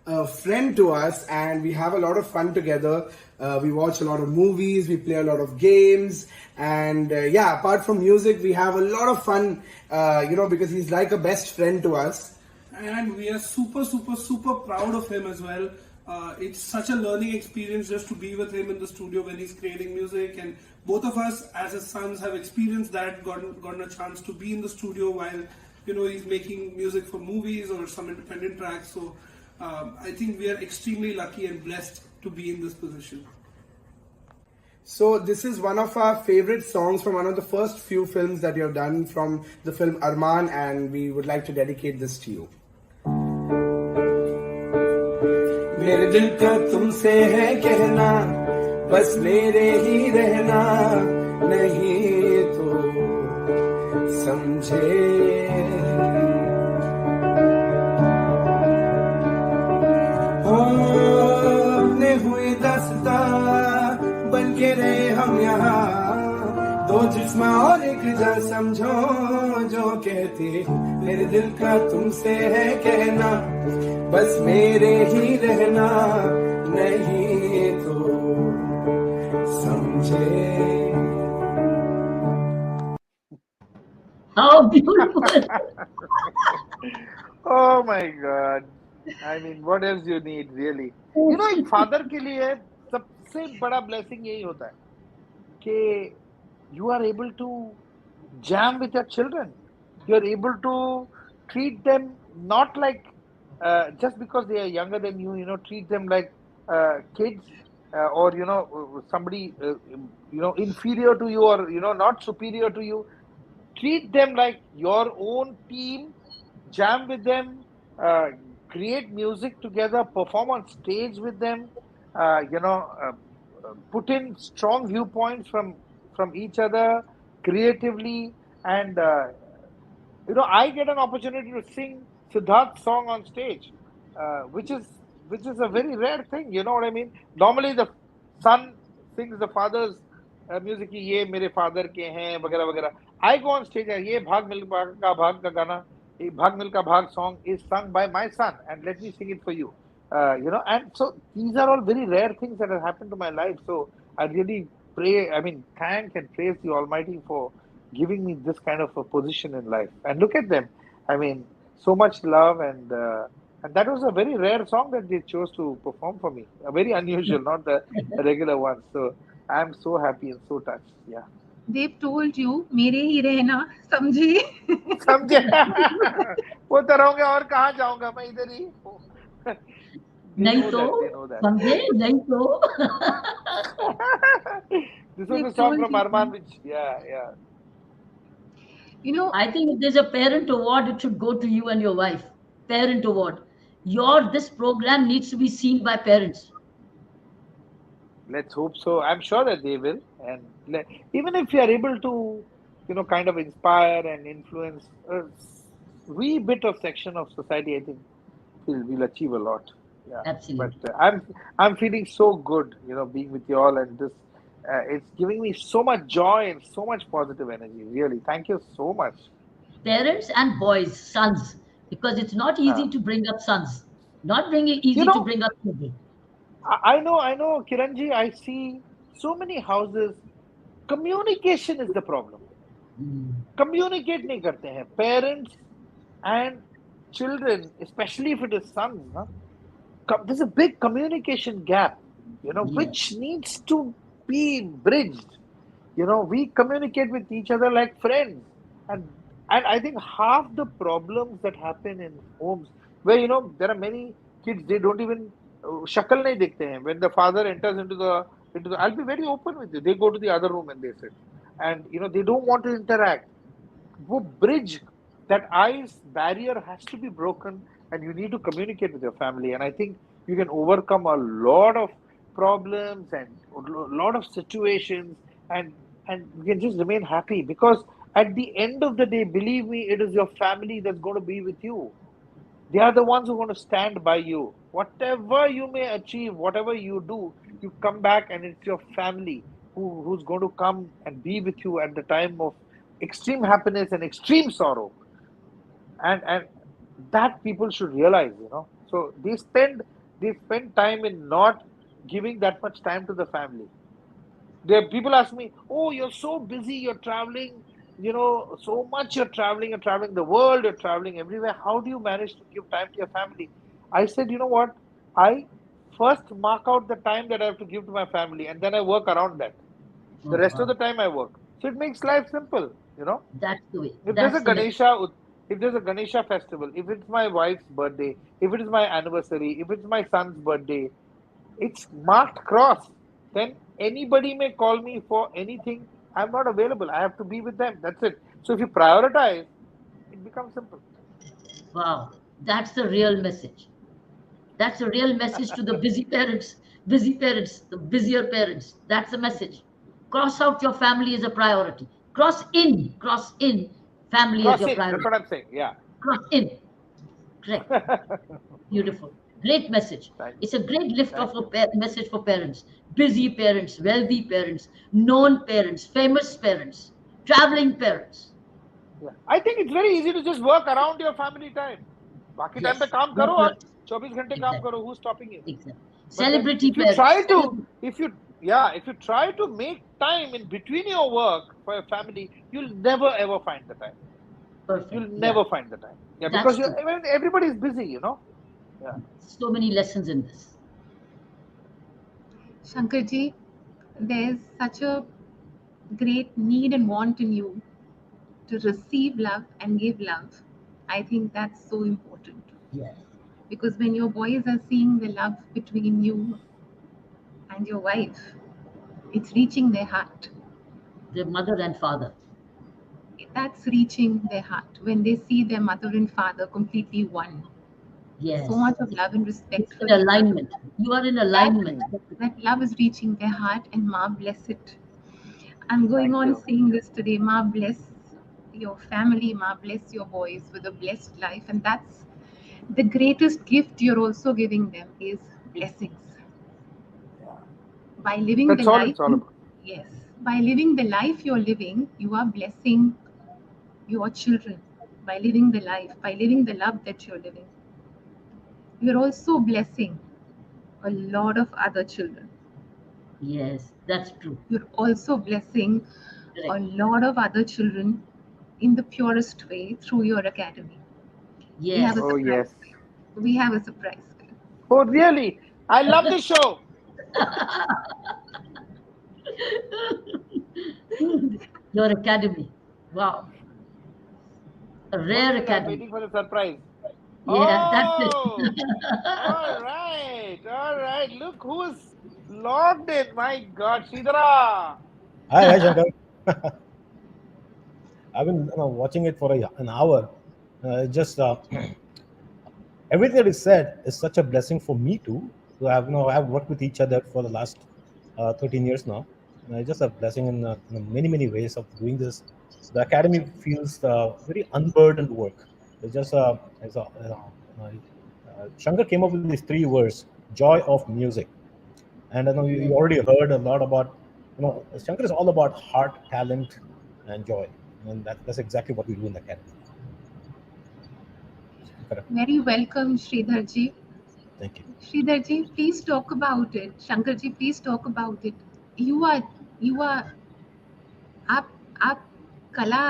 a friend to us, and we have a lot of fun together. We watch a lot of movies, we play a lot of games, and apart from music, we have a lot of fun, because he's like a best friend to us. And we are super, super, super proud of him as well. It's such a learning experience just to be with him in the studio when he's creating music, and both of us as his sons have experienced that, gotten a chance to be in the studio while he's making music for movies or some independent tracks. So I think we are extremely lucky and blessed to be in this position. So this is one of our favorite songs from one of the first few films that you have done, from the film Arman, and we would like to dedicate this to you. मेरे दिल का तुमसे है कहना, बस मेरे ही रहना, नहीं तो समझे. अपने हुए दस्ता बन के रहे हम यहाँ, दो जिस्म और एक जल समझो जो कहते. मेरे दिल का तुमसे है कहना, बस मेरे ही रहना, नहीं तो समझे. How beautiful. Oh my God. I mean, what else you need, really? एक फादर के लिए सबसे बड़ा ब्लेसिंग यही होता है कि you are able to jam with your children. You are able to treat them not like just because they are younger than you, treat them like kids, or somebody inferior to you, or not superior to you. Treat them like your own team. Jam with them. Create music together. Perform on stage with them. Put in strong viewpoints from each other. creatively, and I get an opportunity to sing Siddharth's song on stage, which is a very rare thing. You know what I mean? Normally, the son sings the father's music. कि ये मेरे father के हैं वगैरह वगैरह. I go on stage and ये भाग का गाना, ये भाग मिल्खा भाग song is sung by my son, and let me sing it for you. And so these are all very rare things that have happened to my life. So I really pray, I mean, thank and praise the Almighty for giving me this kind of a position in life. And look at them. I mean, so much love, and that was a very rare song that they chose to perform for me. A very unusual, not the regular one. So I'm so happy and so touched. Yeah. They've told you, मेरे ही रहना, समझे? समझे वो तो रहूंगे और कहाँ जाऊंगा मैं इधर ही हूँ. They नहीं know तो that, they know that. समझे नहीं तो. This was They've a song told from you. Arman, which, yeah. You know, I think if there's a parent award, it should go to you and your wife. Parent award. This program needs to be seen by parents. Let's hope so. I'm sure that they will. And even if we are able to, kind of inspire and influence a wee bit of section of society, I think we'll achieve a lot. Yeah. Absolutely. But I'm feeling so good, being with you all, and this it's giving me so much joy and so much positive energy. Really, thank you so much. Parents and boys, sons, because it's not Uh, easy to bring up sons. Not bringing you easy to know, bring up children. I know, Kiranji. I see so many houses. Communication is the problem. Communicate नहीं करते हैं. Parents and children, especially if it is sons, huh? There's a big communication gap, Yes. which needs to be bridged. We communicate with each other like friends, and I think half the problems that happen in homes where there are many kids, they don't even shakal nahi dikhte hain. When the father enters into the, I'll be very open with you. They go to the other room and they sit, and they don't want to interact. वो bridge, that ice barrier has to be broken, and you need to communicate with your family. And I think you can overcome a lot of problems and a lot of situations, and you can just remain happy, because at the end of the day, believe me, it is your family that's going to be with you. They are the ones who are going to stand by you. Whatever you may achieve, whatever you do, you come back and it's your family who's going to come and be with you at the time of extreme happiness and extreme sorrow. And that people should realize. So they spend time in not giving that much time to the family. People ask me, "Oh, you're so busy, you're traveling, so much you're traveling the world, you're traveling everywhere. How do you manage to give time to your family?" I said, "You know what? I first mark out the time that I have to give to my family, and then I work around that. The Oh, rest of wow. the time I work. So it makes life simple. That's the way. If there's a That's the way. Ganesha, if there's a Ganesha festival, if it's my wife's birthday, if it is my anniversary, if it's my son's birthday, it's marked cross. Then anybody may call me for anything. I'm not available. I have to be with them. That's it. So if you prioritize, it becomes simple. Wow. That's the real message. That's a real message to the busy parents, the busier parents. That's the message. Cross out your family is a priority. Cross in, family is your Crossing. That's priority. what I'm saying. Yeah. Cross in. Correct. Beautiful. Great message. Thank It's you. a great lift Thank of a you. message for parents. Busy parents, wealthy parents, known parents, famous parents, traveling parents. Yeah. I think it's very easy to just work around your family time. बाकी time पे Yes. काम करो Work और around. 24 घंटे काम Exactly. करो. Who's stopping you? Exactly. But then Celebrity parents. if you try to make time in between your work for your family, you'll never ever find the time. Perfect. You'll Yeah. never find the time. Yeah, That's because true. everybody's busy. Yeah. So many lessons in this. Shankarji, there's such a great need and want in you to receive love and give love. I think that's so important, Yes. because when your boys are seeing the love between you and your wife, it's reaching their heart. Their mother and father. That's reaching their heart when they see their mother and father completely one. Yes. So much of love and respect for In each other. alignment. You are in That, alignment. that love is reaching their heart, and Ma bless it. I'm going Thank on you. saying this today. Ma bless your family, Ma bless your boys with a blessed life. And that's the greatest gift you're also giving them is blessings. Yeah. By living the That's all life, it's all about. yes, by living the life you're living, you are blessing your children. By living the life, by living the love that you're living, you're also blessing a lot of other children. Yes, that's true. You're also blessing a Correct. lot of other children in the purest way through your academy. We have a Yes. Oh, surprise. yes. We have a surprise. Oh, really? I love this show. Your academy. Wow. A What rare is it? I'm academy. waiting for the surprise. Yeah, that's it. Oh, all right. All right. Look who's logged in. My God, Sridhara. Hi, Shankar. I've been watching it for an hour. Just everything that is said is such a blessing for me too. So I've worked with each other for the last 13 years now. It's just a blessing in many many ways of doing this. The academy feels very unburdened work. Shankar came up with these three words: joy of music. And I know you Yes. already heard a lot about, Shankar is all about heart, talent, and joy. And that's exactly what we do in the academy. Correct. Very welcome, Sridharji. Thank you. Sridharji, please talk about it. Shankarji, please talk about it. You are, you are, आप आप कला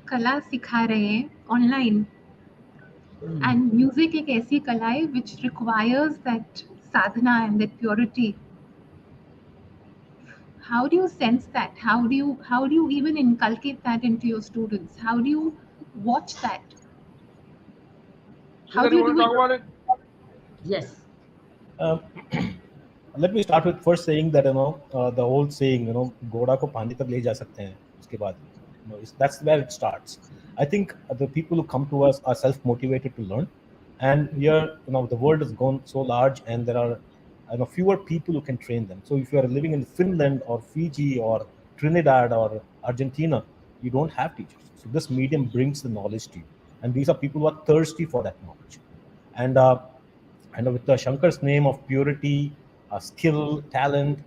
कला सिखा रहे हैं online. Mm. And music एक ऐसी कला है which requires that sadhana and that purity. How do you sense that? How do you even inculcate that into your students? How do you watch that? How Sridhar, do you you want do to it? talk about it? Yes. Um, Let me start with first saying that the old saying, घोड़ा को पानी तक ले जा सकते हैं उसके बाद, that's where it starts. I think the people who come to us are self-motivated to learn, and here the world has gone so large, and there are fewer people who can train them. So if you are living in Finland or Fiji or Trinidad or Argentina, you don't have teachers. So this medium brings the knowledge to you, and these are people who are thirsty for that knowledge. And with the Shankar's name of purity, skill, talent,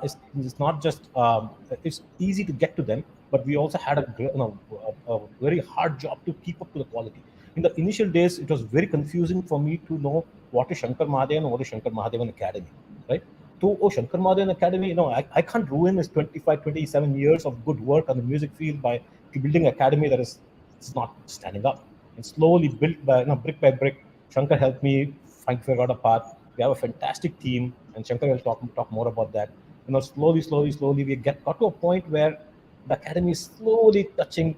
it's not just it's easy to get to them, but we also had a very hard job to keep up to the quality. In the initial days, it was very confusing for me to know what is Shankar Mahadevan and what is Shankar Mahadevan Academy, right? So, Shankar Mahadevan Academy, I can't ruin his 25, 27 years of good work on the music field by building an academy that is it's not standing up. And slowly built brick by brick, Shankar helped me figure out a path. We have a fantastic team, and Shankar will talk more about that. Slowly, we got to a point where the academy is slowly touching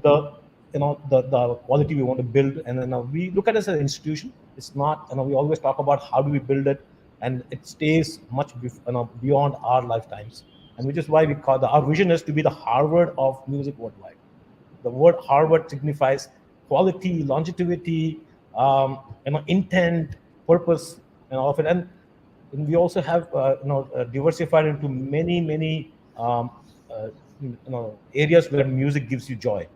the the quality we want to build, and then we look at it as an institution. It's not, we always talk about how do we build it, and it stays much beyond our lifetimes, and which is why our vision is to be the Harvard of music worldwide. The word Harvard signifies quality, longevity, intent, purpose, and all of it. And we also have diversified into many areas where music gives you joy.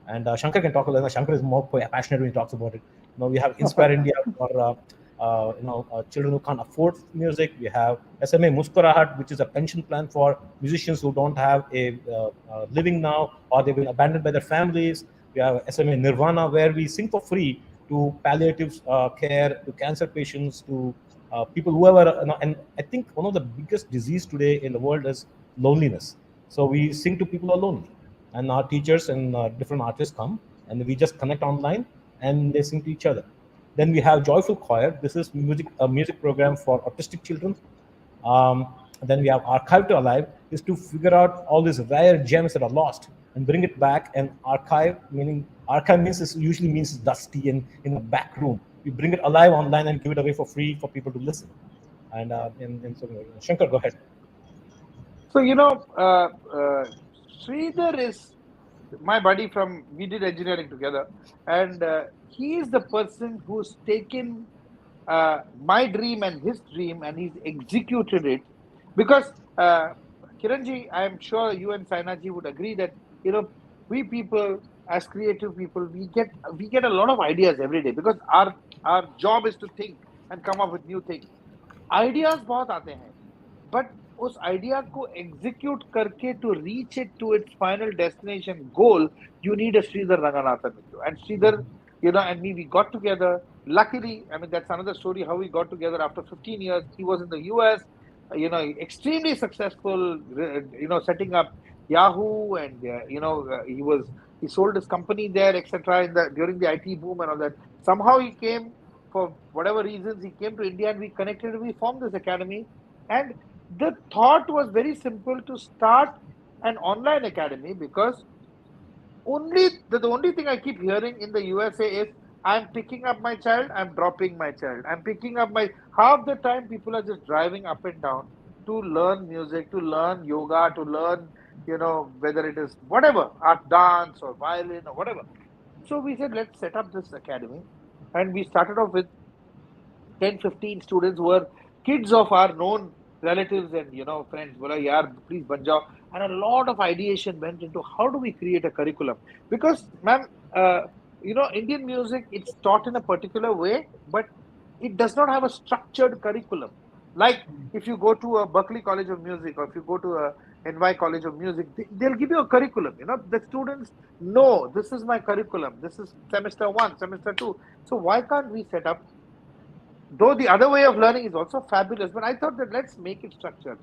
And Shankar can talk a little. Shankar is more passionate when he talks about it. We have Inspire India for children who can't afford music. We have SMA Muskurahat, which is a pension plan for musicians who don't have a living now, or they've been abandoned by their families. We have SMA Nirvana, where we sing for free to palliative care, to cancer patients, to people whoever. And I think one of the biggest disease today in the world is loneliness. So we sing to people who are lonely, and our teachers and different artists come, and we just connect online, and they sing to each other. Then we have Joyful Choir. This is a music program for autistic children. Then we have Archive to Alive, is to figure out all these rare gems that are lost and bring it back. And archive means usually means it's dusty and in a back room. We bring it alive online and give it away for free for people to listen. And so Shankar, go ahead. So, Sridhar is my buddy from, we did engineering together. And he is the person who's taken my dream and his dream and he's executed it. Because, Kiranji, I'm sure you and Sainaji would agree that, you know, we people as creative people, we get a lot of ideas every day because our job is to think and come up with new things. Ideas बहुत आते हैं but उस idea को execute करके to reach it to its final destination goal you need a Sridhar Ranganathan with you. And Sridhar, you know, and me, we got together. Luckily, I mean, that's another story how we got together after 15 years. He was in the US, you know, extremely successful, you know, setting up Yahoo, and, he sold his company there, etc. During the IT boom and all that. Somehow he came for whatever reasons, he came to India and we connected, we formed this academy. And the thought was very simple to start an online academy because the only thing I keep hearing in the USA is I'm picking up my child, I'm dropping my child. I'm picking up my half the time people are just driving up and down to learn music, to learn yoga, to learn, you know, whether it is whatever, art dance or violin or whatever. So we said let's set up this academy. And we started off with 10, 15 students who were kids of our known relatives and, you know, friends. Bola, yaar, please ban jao. And a lot of ideation went into how do we create a curriculum? Because, ma'am, you know, Indian music, it's taught in a particular way, but it does not have a structured curriculum. Like if you go to a Berkeley College of Music or if you go to a NY College of Music, they'll give you a curriculum. You know, the students know this is my curriculum. This is semester 1, semester 2. So why can't we set up, though the other way of learning is also fabulous, but I thought that let's make it structured.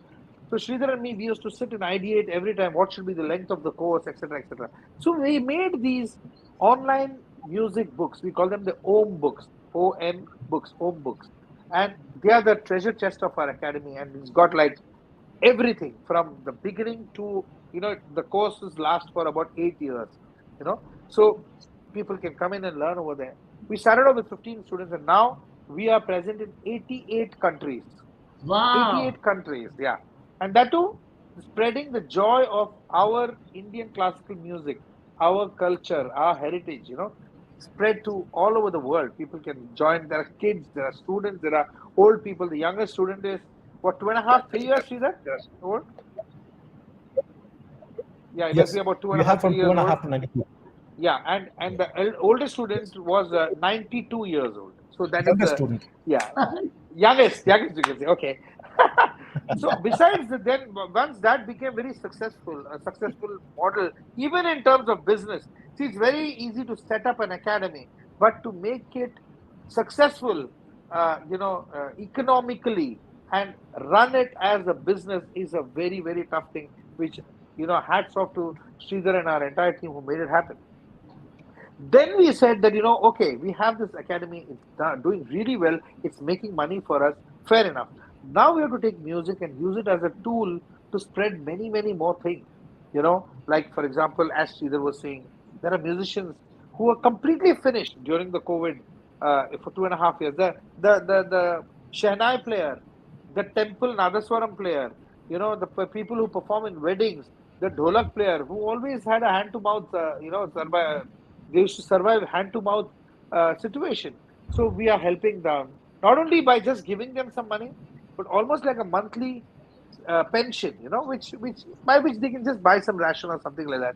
So Sridhar and me, we used to sit and ideate every time what should be the length of the course, etc., etc. So we made these online music books. We call them the OM books, OM books, OM books, and they are the treasure chest of our academy. And it's got like everything from the beginning to, you know, the courses last for about 8 years. You know, so people can come in and learn over there. We started off with 15 students, and now we are present in 88 countries. Wow. 88 countries, yeah. And that too, spreading the joy of our Indian classical music, our culture, our heritage, you know, spread to all over the world. People can join. There are kids, there are students, there are old people. The youngest student is, what, 2.5, 3 years, Sridhar? Old? Yeah, it must be about two we and a have half, from 3 years 2.5 old. to 92. Yeah, and the oldest student was 92 years old. So that is Youngest the, student. yeah, youngest you can say. Okay. So besides then once that became very successful, a successful model, even in terms of business. See, it's very easy to set up an academy, but to make it successful, economically and run it as a business is a very, very tough thing, which, you know, hats off to Sridhar and our entire team who made it happen. Then we said that, you know, okay, we have this academy, it's doing really well, it's making money for us, fair enough. Now we have to take music and use it as a tool to spread many, many more things. You know, like for example, as Sridhar was saying, there are musicians who are completely finished during the COVID for 2.5 years. The Shehnai player, the temple Nadaswaram player, you know, the people who perform in weddings, the dholak player who always had a hand to mouth, they used to survive hand to mouth situation. So we are helping them not only by just giving them some money, but almost like a monthly pension, you know, which by which they can just buy some ration or something like that.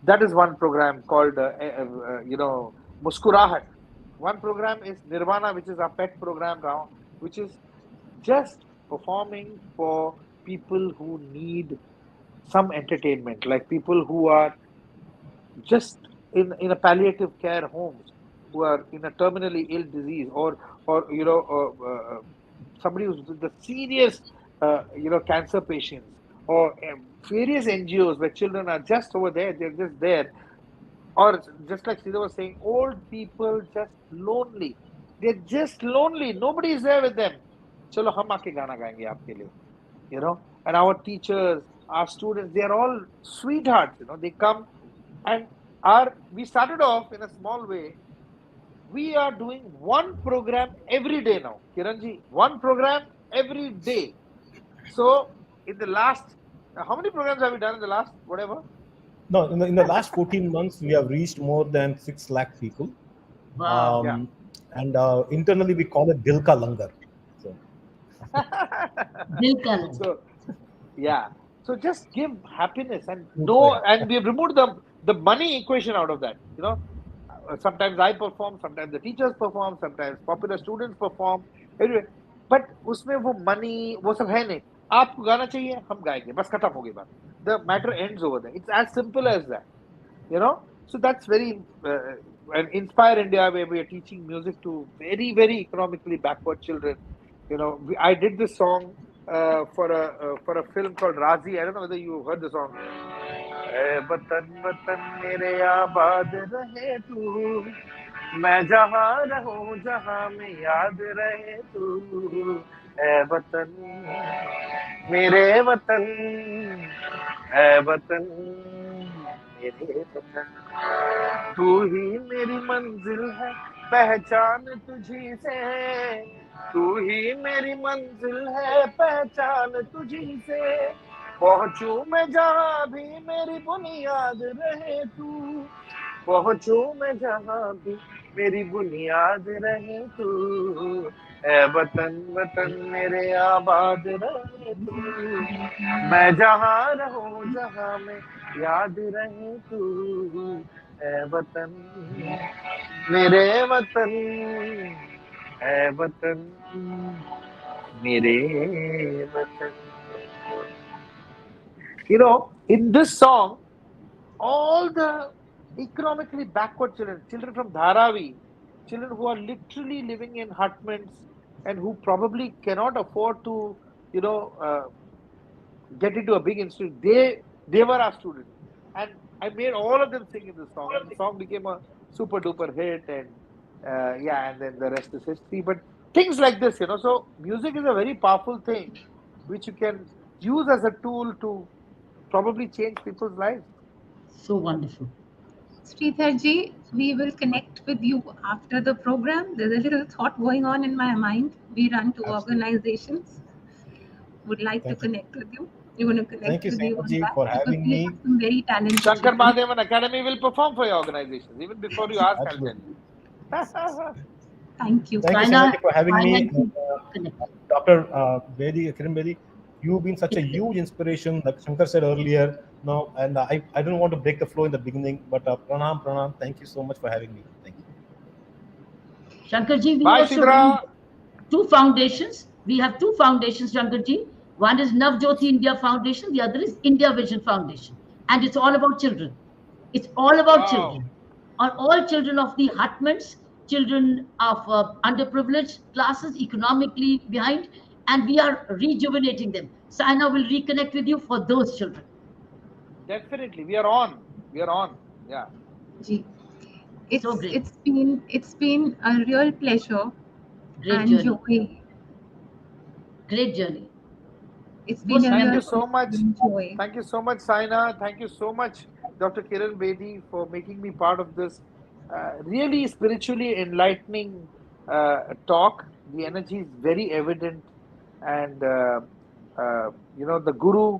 That is one program called Muskurahat. One program is Nirvana, which is our pet program now, which is just performing for people who need some entertainment, like people who are just in a palliative care homes, who are in a terminally ill disease, or somebody who's the serious cancer patients, or various NGOs where children are just over there, they're just there, or just like Sridhar was saying, old people just lonely, they're just lonely, nobody is there with them. Chalo hum aake gana gayenge aapke liye, you know. And our teachers, our students, they are all sweethearts, you know. They come, and we started off in a small way. We are doing one program every day now, Kiranji, one program every day. So in the last, how many programs have we done in the last whatever? No, in the last 14 months, we have reached more than 6 lakh people. Wow. Yeah. And internally, we call it Dilka Langar. So, Dil ka lang. So, yeah. So just give happiness and no, and we have removed the money equation out of that. You know, sometimes I perform, sometimes the teachers perform, sometimes popular students perform. Anyway, but उसमें वो money वो सब है नहीं. आपको गाना चाहिए, हम गाएंगे. बस खत्म हो गई बात. The matter ends over there. It's as simple as that. You know, so that's very and Inspire India, where we are teaching music to very, very economically backward children. You know, I did this song for a film called Razi. I don't know whether you heard the song. ऐ वतन वतन मेरे आबाद रहे तू, मैं जहाँ रहूं जहाँ में याद रहे तू, ऐ वतन मेरे वतन, ऐ वतन मेरे वतन, तू ही मेरी मंजिल है, पहचान तुझी से, तू ही मेरी मंजिल है, पहचान तुझी से, पहुंचूं मैं जहाँ भी मेरी बुनियाद रहे तू, पहुंचूं मैं जहाँ भी मेरी बुनियाद रहे तू, ऐ वतन वतन मेरे आबाद रहे तू, मैं जहाँ रहूं जहाँ में याद रहे तू, ऐ वतन मेरे वतन, ऐ वतन मेरे वतन. You know, in this song, all the economically backward children from Dharavi, children who are literally living in hutments and who probably cannot afford to, you know, get into a big institute, they were our students. And I made all of them sing in the song, and the song became a super duper hit, and yeah, and then the rest is history. But things like this, you know, so music is a very powerful thing which you can use as a tool to probably change people's lives. So wonderful. Sridhar ji, we will connect with you after the program. There's a little thought going on in my mind. We run two organizations. Would like to connect with you. You want to connect with you on that? For having we me. have some very talented Shankar children. Mahadevan Academy will perform for your organizations. Even before you ask, I'll tell you. Thank you. Thank you, Sridhar, for having me. Dr. Kiran Bedi, you've been such a huge inspiration, like Shankar said earlier. No, and I don't want to break the flow in the beginning, but pranam. Thank you so much for having me. Thank you. Shankarji, we Bye, also Sidra. two foundations. We have two foundations, Shankarji. One is Navjyoti India Foundation. The other is India Vision Foundation. And it's all about children. It's all about children. Are all children of the hutments, children of underprivileged classes, economically behind, and we are rejuvenating them. Saina will reconnect with you for those children. Definitely, we are on. We are on. Yeah. Ji. It's So great. It's been a real pleasure Great and journey. joy. Great journey. It's been a Thank real you so much. joy. Thank you so much, Saina. Thank you so much, Dr. Kiran Bedi, for making me part of this really spiritually enlightening talk. The energy is very evident, and you know, the Guru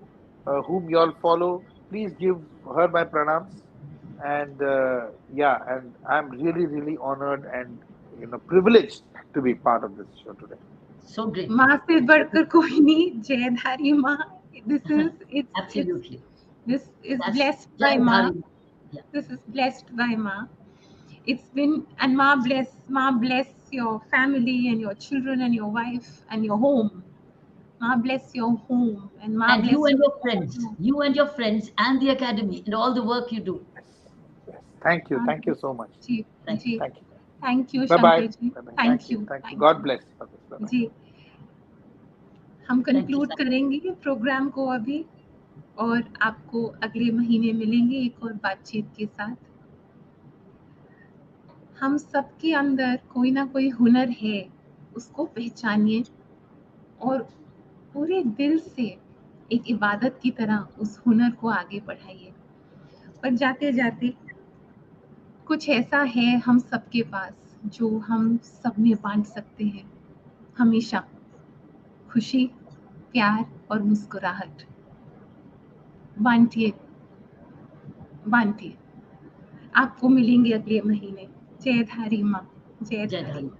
whom you all follow, please give her my pranams. And yeah, and I'm really, really honored and, you know, privileged to be part of this show today. So great. माँ से बढ़कर कोई नहीं, जयधारी माँ. This is Absolutely. This is That's blessed by Ma. Jayadhari. Yeah. This is blessed by Ma. It's been, and Ma bless your family and your children and your wife and your home. Ma bless your home, and Ma And bless you and your friends, you and your friends and the academy and all the work you do. Yes. Thank you. Thank you so much. Ji, Thank ji. Thank you. Thank you, Bye-bye. Shankar ji. Bye-bye. Thank you. Thank you. God bless. Bye-bye. जी, हम Thank you, conclude sir. करेंगे programme को अभी, और आपको अगले महीने मिलेंगे एक और बातचीत के साथ. हम सबके अंदर कोई ना कोई हुनर है, उसको पहचानिए और पूरे दिल से एक इबादत की तरह उस हुनर को आगे बढ़ाइए. पर जाते जाते कुछ ऐसा है हम सबके पास जो हम सब में बांट सकते हैं, हमेशा खुशी, प्यार और मुस्कुराहट. बांटिए. आपको मिलेंगे अगले महीने. जयधारी माँ. जयधारी.